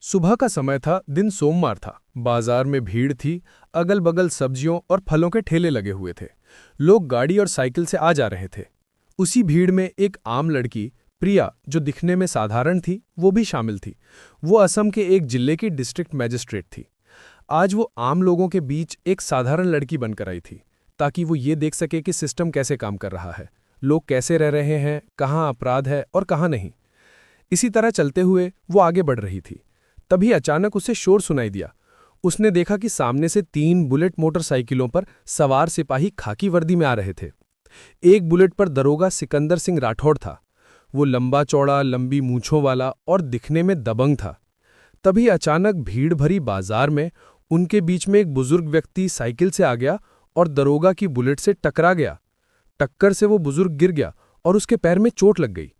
सुबह का समय था, दिन सोमवार था। बाजार में भीड़ थी, अगल बगल सब्जियों और फलों के ठेले लगे हुए थे। लोग गाड़ी और साइकिल से आ जा रहे थे। उसी भीड़ में एक आम लड़की, प्रिया, जो दिखने में साधारण थी, वो भी शामिल थी। वो असम के एक जिले की डिस्ट्रिक्ट मैजिस्ट्रेट थी। आज वो आम लोगों के बीच एक साधारण लड़की बनकर आई थी, ताकि वो ये देख सके कि सिस्टम कैसे काम कर रहा है, लोग कैसे रह रहे हैं, कहाँ अपराध है और कहाँ नहीं। इसी तरह चलते हुए वो आगे बढ़ रही थी। तभी अचानक उसे शोर सुनाई दिया। उसने देखा कि सामने से 3 बुलेट मोटरसाइकिलों पर सवार सिपाही खाकी वर्दी में आ रहे थे। एक बुलेट पर दरोगा सिकंदर सिंह राठौड़ था। वो लंबा चौड़ा, लंबी मूंछों वाला और दिखने में दबंग था। तभी अचानक भीड़ भरी बाजार में उनके बीच में एक बुजुर्ग व्यक्ति साइकिल से आ गया और दरोगा की बुलेट से टकरा गया। टक्कर से वो बुजुर्ग गिर गया और उसके पैर में चोट लग गई।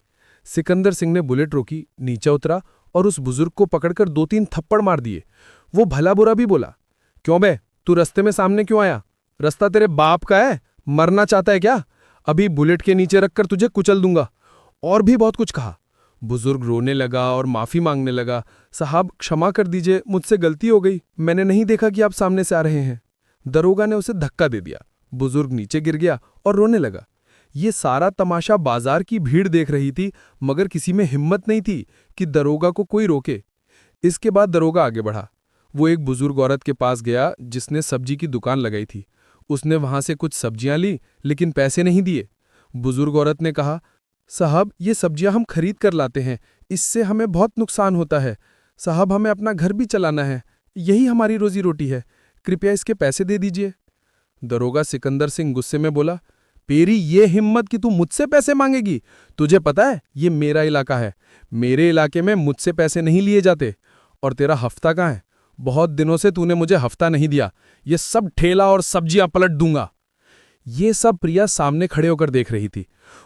सिकंदर सिंह ने बुलेट रोकी, नीचे उतरा और उस बुजुर्ग को पकड़कर 2-3 थप्पड़ मार दिए। वो भला बुरा भी बोला, क्यों बे, तू रास्ते में सामने क्यों आया? रास्ता तेरे बाप का है, मरना चाहता है क्या? अभी बुलेट के नीचे रखकर तुझे कुचल दूंगा। और भी बहुत कुछ कहा। बुजुर्ग रोने लगा और माफी मांगने लगा, साहब क्षमा कर दीजिए, मुझसे गलती हो गई, मैंने नहीं देखा कि आप सामने से आ रहे हैं। दरोगा ने उसे धक्का दे दिया। बुजुर्ग नीचे गिर गया और रोने लगा। ये सारा तमाशा बाजार की भीड़ देख रही थी, मगर किसी में हिम्मत नहीं थी कि दरोगा को कोई रोके। इसके बाद दरोगा आगे बढ़ा। वो एक बुजुर्ग औरत के पास गया जिसने सब्जी की दुकान लगाई थी। उसने वहां से कुछ सब्जियां ली, लेकिन पैसे नहीं दिए। बुजुर्ग औरत ने कहा, साहब ये सब्जियां हम खरीद कर लाते हैं, इससे हमें बहुत नुकसान होता है। साहब हमें अपना घर भी चलाना है, यही हमारी रोजी रोटी है, कृपया इसके पैसे दे दीजिए। दरोगा सिकंदर सिंह गुस्से में बोला, तेरी ये हिम्मत कि तू मुझसे पैसे मांगेगी? तुझे पता है ये मेरा इलाका है, मेरे इलाके में मुझसे पैसे नहीं लिए जाते। और तेरा हफ्ता कहाँ है? बहुत दिनों से तूने मुझे हफ्ता नहीं दिया, ये सब ठेला और सब्जियां पलट दूंगा। ये सब प्रिया सामने खड़े होकर देख रही थी।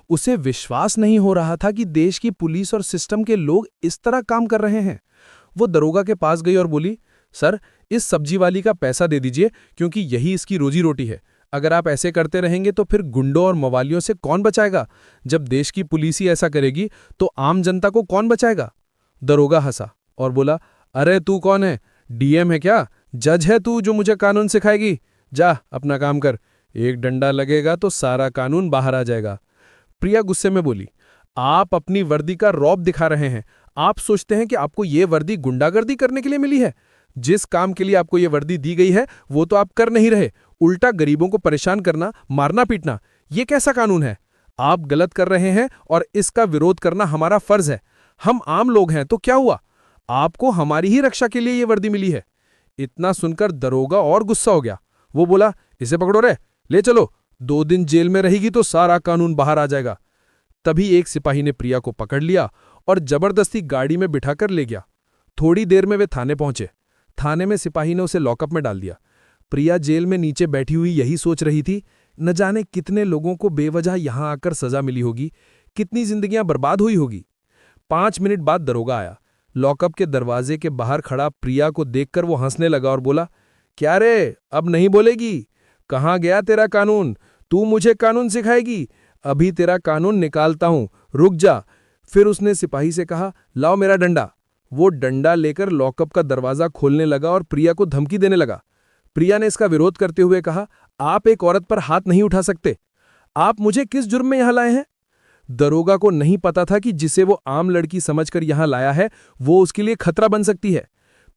उसे विश्वास नहीं हो रहा था कि देश की पुलिस और सिस्टम के लोग इस तरह काम कर रहे हैं। वो दरोगा के पास गई और बोली, सर इस सब्जी वाली का पैसा दे दीजिए, क्योंकि यही इसकी रोजी रोटी है। अगर आप ऐसे करते रहेंगे तो फिर गुंडों और मवालियों से कौन बचाएगा? जब देश की पुलिस ही ऐसा करेगी तो आम जनता को कौन बचाएगा? दरोगा हंसा और बोला, अरे तू कौन है? डीएम है क्या? जज है तू जो मुझे कानून सिखाएगी? जा अपना काम कर, एक डंडा लगेगा तो सारा कानून बाहर आ जाएगा। प्रिया गुस्से में बोली, आप अपनी वर्दी का रौब दिखा रहे हैं। आप सोचते हैं कि आपको ये वर्दी गुंडागर्दी करने के लिए मिली है? जिस काम के लिए आपको ये वर्दी दी गई है वो तो आप कर नहीं रहे, उल्टा गरीबों को परेशान करना, मारना पीटना। ये कैसा कानून है? आप गलत कर रहे हैं और इसका विरोध करना हमारा फर्ज है। हम आम लोग हैं तो क्या हुआ? आपको हमारी ही रक्षा के लिए ये वर्दी मिली है। इतना सुनकर दरोगा और गुस्सा हो गया। वो बोला, इसे पकड़ो रे, ले चलो, 2 दिन जेल में रहेगी तो सारा कानून बाहर आ जाएगा। तभी एक सिपाही ने प्रिया को पकड़ लिया और जबरदस्ती गाड़ी में बिठाकर ले गया। थोड़ी देर में वे थाने पहुंचे। थाने में सिपाही ने उसे लॉकअप में डाल दिया। प्रिया जेल में नीचे बैठी हुई यही सोच रही थी, न जाने कितने लोगों को बेवजह यहां आकर सजा मिली होगी, कितनी जिंदगियां बर्बाद हुई होगी। 5 मिनट बाद दरोगा आया। लॉकअप के दरवाजे के बाहर खड़ा प्रिया को देखकर वो हंसने लगा और बोला, क्या रे, अब नहीं बोलेगी? कहाँ गया तेरा कानून? तू मुझे कानून सिखाएगी? अभी तेरा कानून निकालता हूं, रुक जा। फिर उसने सिपाही से कहा, लाओ मेरा डंडा। वो डंडा लेकर लॉकअप का दरवाजा खोलने लगा और प्रिया को धमकी देने लगा। प्रिया ने इसका विरोध करते हुए कहा, आप एक औरत पर हाथ नहीं उठा सकते। आप मुझे किस जुर्म में यहां लाए हैं? दरोगा को नहीं पता था कि जिसे वो आम लड़की समझकर यहां लाया है वो उसके लिए खतरा बन सकती है।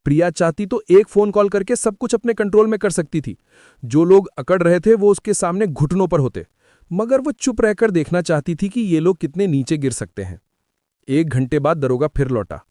प्रिया चाहती तो एक फोन कॉल करके सब कुछ अपने कंट्रोल में कर सकती थी। जो लोग अकड़ रहे थे वो उसके सामने घुटनों पर होते, मगर वो चुप रहकर देखना चाहती थी कि ये लोग कितने नीचे गिर सकते हैं। 1 घंटे बाद दरोगा फिर लौटा।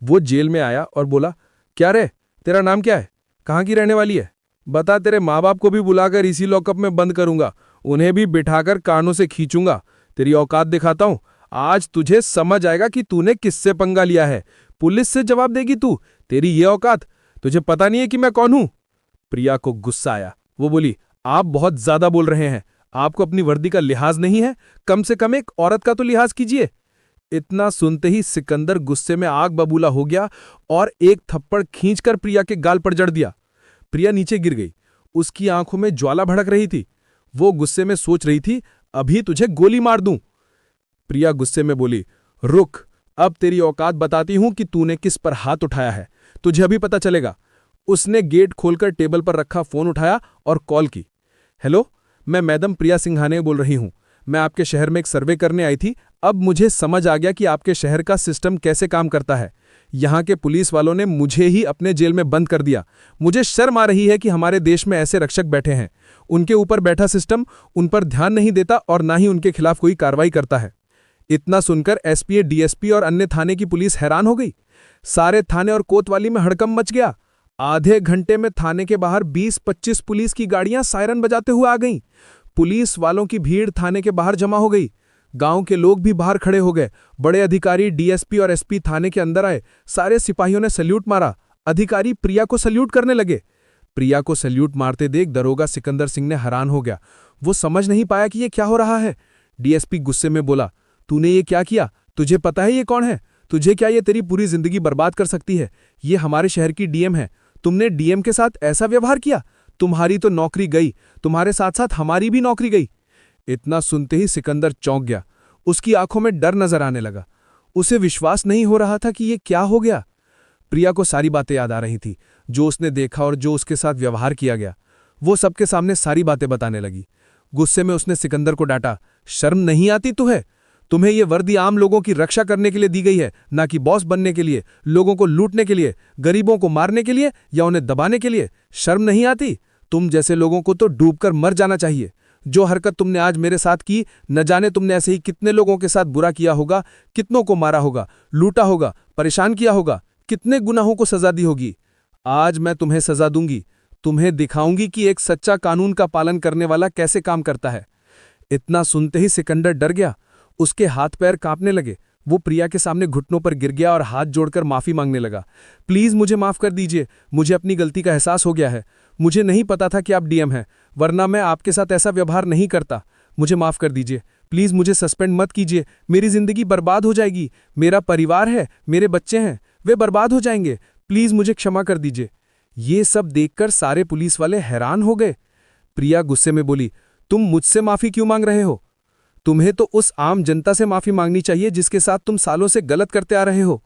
वो जेल में आया और बोला, क्या रे, तेरा नाम क्या है? कहाँ की रहने वाली है? बता, तेरे माँ बाप को भी बुलाकर इसी लॉकअप में बंद करूंगा, उन्हें भी बिठाकर कानों से खींचूंगा। तेरी औकात दिखाता हूं। आज तुझे समझ आएगा कि तूने किससे पंगा लिया है। पुलिस से जवाब देगी तू? तेरी ये औकात? तुझे पता नहीं है कि मैं कौन हूं? प्रिया को गुस्सा आया। वो बोली, आप बहुत ज्यादा बोल रहे हैं। आपको अपनी वर्दी का लिहाज नहीं है? कम से कम एक औरत का तो लिहाज कीजिए। इतना सुनते ही सिकंदर गुस्से में आग बबूला हो गया और एक थप्पड़ खींचकर प्रिया के गाल पर जड़ दिया। प्रिया नीचे गिर गई। उसकी आंखों में ज्वाला भड़क रही थी। वो गुस्से में सोच रही थी, अभी तुझे गोली मार दूं। प्रिया गुस्से में बोली, रुक, अब तेरी औकात बताती हूं कि तूने किस पर हाथ उठाया है, तुझे अभी पता चलेगा। उसने गेट खोलकर टेबल पर रखा फोन उठाया और कॉल की। हेलो, मैं मैडम प्रिया सिंघानिया बोल रही हूं। मैं आपके शहर में एक सर्वे करने आई थी। अब मुझे समझ आ गया कि आपके शहर का सिस्टम कैसे काम करता है। यहाँ के पुलिस वालों ने मुझे ही अपने जेल में बंद कर दिया। मुझे शर्म आ रही है कि हमारे देश में ऐसे रक्षक बैठे हैं। उनके ऊपर बैठा सिस्टम उन पर ध्यान नहीं देता और ना ही उनके खिलाफ कोई कार्रवाई करता है। इतना सुनकर एसपी, डीएसपी और अन्य थाने की पुलिस हैरान हो गई। सारे थाने और कोतवाली में हड़कंप मच गया। आधे घंटे में थाने के बाहर 20-25 पुलिस की गाड़ियां सायरन बजाते हुए आ गईं। पुलिस वालों की भीड़ थाने के बाहर जमा हो गई। गांव के लोग भी बाहर खड़े हो गए। बड़े अधिकारी, डीएसपी और एसपी थाने के अंदर आए। सारे सिपाहियों ने सल्यूट मारा। अधिकारी प्रिया को सल्यूट करने लगे। प्रिया को सल्यूट मारते देख दरोगा सिकंदर सिंह ने हैरान हो गया। वो समझ नहीं पाया कि ये क्या हो रहा है। डीएसपी गुस्से में बोला, तूने ये क्या किया? तुझे पता है ये कौन है? तुझे क्या ये तेरी पूरी जिंदगी बर्बाद कर सकती है? ये हमारे शहर की डीएम है। तुमने डीएम के साथ ऐसा व्यवहार किया? तुम्हारी तो नौकरी गई, तुम्हारे साथ साथ हमारी भी नौकरी गई। इतना सुनते ही सिकंदर चौंक गया। उसकी आंखों में डर नजर आने लगा। उसे विश्वास नहीं हो रहा था कि ये क्या हो गया। प्रिया को सारी बातें याद आ रही थी, जो उसने देखा और जो उसके साथ व्यवहार किया गया। वो सबके सामने सारी बातें बताने लगी। गुस्से में उसने सिकंदर को डांटा, शर्म नहीं आती तुम्हें? तुम्हें ये वर्दी आम लोगों की रक्षा करने के लिए दी गई है, ना कि बॉस बनने के लिए, लोगों को लूटने के लिए, गरीबों को मारने के लिए या उन्हें दबाने के लिए। शर्म नहीं आती? तुम जैसे लोगों को तो डूबकर मर जाना चाहिए। जो हरकत तुमने आज मेरे साथ की, न जाने तुमने ऐसे ही कितने लोगों के साथ बुरा किया होगा, कितनों को मारा होगा, लूटा होगा, परेशान किया होगा, कितने गुनाहों को सजा दी होगी। आज मैं तुम्हें सजा दूंगी। तुम्हें दिखाऊंगी कि एक सच्चा कानून का पालन करने वाला कैसे काम करता है। इतना सुनते ही सिकंदर डर गया। उसके हाथ पैर कांपने लगे। वो प्रिया के सामने घुटनों पर गिर गया और हाथ जोड़कर माफी मांगने लगा। प्लीज मुझे माफ कर दीजिए, मुझे अपनी गलती का एहसास हो गया है। मुझे नहीं पता था कि आप डीएम हैं, वरना मैं आपके साथ ऐसा व्यवहार नहीं करता। मुझे माफ कर दीजिए। प्लीज मुझे सस्पेंड मत कीजिए। मेरी जिंदगी बर्बाद हो जाएगी। मेरा परिवार है, मेरे बच्चे हैं, वे बर्बाद हो जाएंगे। प्लीज मुझे क्षमा कर दीजिए। ये सब देखकर सारे पुलिस वाले हैरान हो गए। प्रिया गुस्से में बोली, तुम मुझसे माफी क्यों मांग रहे हो? तुम्हें तो उस आम जनता से माफी मांगनी चाहिए जिसके साथ तुम सालों से गलत करते आ रहे हो।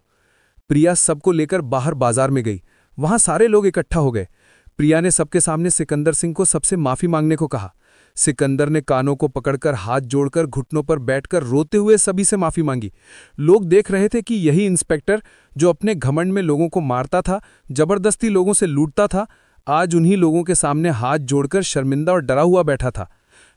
प्रिया सबको लेकर बाहर बाजार में गई। वहां सारे लोग इकट्ठा हो गए। प्रिया ने सबके सामने सिकंदर सिंह को सबसे माफी मांगने को कहा। सिकंदर ने कानों को पकड़कर हाथ जोड़कर घुटनों पर बैठकर रोते हुए सभी से माफी मांगी। लोग देख रहे थे कि यही इंस्पेक्टर, जो अपने घमंड में लोगों को मारता था, जबरदस्ती लोगों से लूटता था, आज उन्हीं लोगों के सामने हाथ जोड़कर शर्मिंदा और डरा हुआ बैठा था।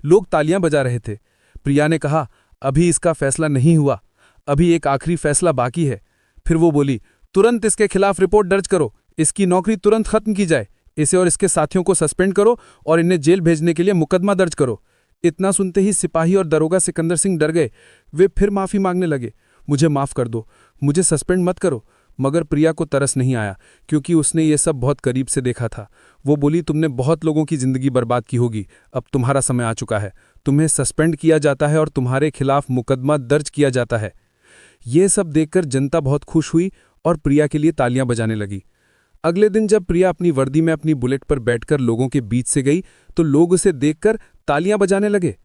लोग तालियां बजा रहे थे। प्रिया ने कहा, अभी इसका फैसला नहीं हुआ, अभी एक आखिरी फैसला बाकी है। फिर वो बोली, तुरंत इसके खिलाफ रिपोर्ट दर्ज करो, इसकी नौकरी तुरंत खत्म की जाए, इसे और इसके साथियों को सस्पेंड करो और इन्हें जेल भेजने के लिए मुकदमा दर्ज करो। इतना सुनते ही सिपाही और दरोगा सिकंदर सिंह डर गए। वे फिर माफी मांगने लगे, मुझे माफ कर दो, मुझे सस्पेंड मत करो। मगर प्रिया को तरस नहीं आया, क्योंकि उसने ये सब बहुत करीब से देखा था। वो बोली, तुमने बहुत लोगों की जिंदगी बर्बाद की होगी, अब तुम्हारा समय आ चुका है। तुम्हें सस्पेंड किया जाता है और तुम्हारे खिलाफ मुकदमा दर्ज किया जाता है। ये सब देखकर जनता बहुत खुश हुई और प्रिया के लिए तालियां बजाने लगी। अगले दिन जब प्रिया अपनी वर्दी में अपनी बुलेट पर बैठकर लोगों के बीच से गई, तो लोग उसे देखकर तालियां बजाने लगे।